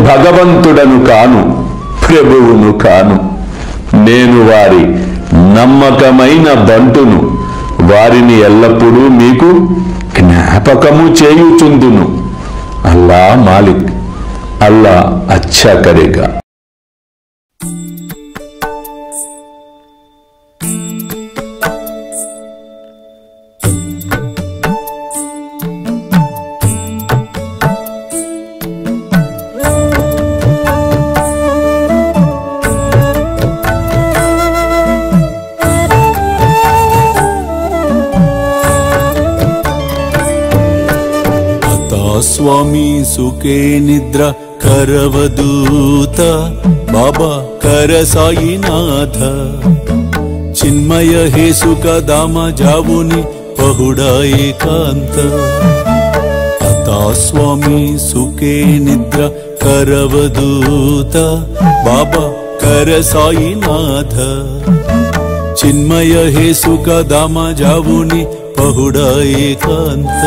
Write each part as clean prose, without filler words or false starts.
భగవంతుడను కాను, ప్రభువును కాను. నేను వారి నమ్మకమైన బంటును. వారిని ఎల్లప్పుడూ మీకు జ్ఞాపకము చేయుచుందును. అల్లా మాలిక్, అల్లా అచ్చా కరేగా. स्वामी सुखे निद्रा करवदूत बाबा कर साईनाथ चिन्मय हे सुख दाम जावुनि पहुडा एकांत अता स्वामी सुखे निद्रा करवदूत बाबा कर साईनाथ चिन्मय हे सुख दाम जावुनि पहुडा एकांत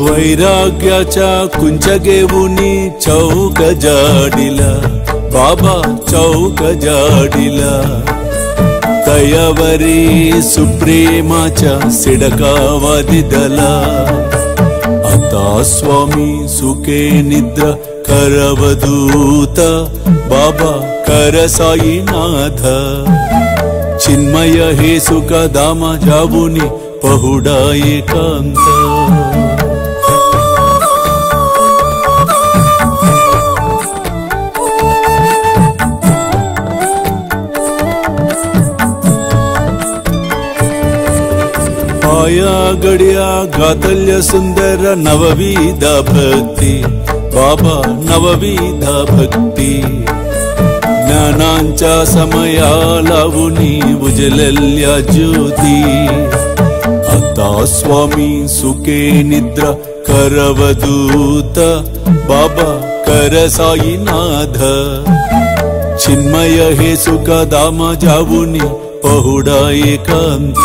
वैराग्याच्या कुंचगेवुनी चौक जाडिला बाबा चौक जाडिला दयावरी सुप्रेमाच्या सिडकावादिदला आता स्वामी सुखे निद्रा करवदूत बाबा कर साईनाथ चिन्मय हे सुख दाम जावुनि पहुडा एकांत आया गड्या गातल्य सुंदर नवविध भक्ति बाबा नवविध भक्ति ज्ञानांच्या समयालावुनी उजलल्या ज्योती आता स्वामी सुखे निद्रा करवदूत बाबा कर साईनाथ चिन्मय हे सुख दाम जावुनि पहुडा एकांत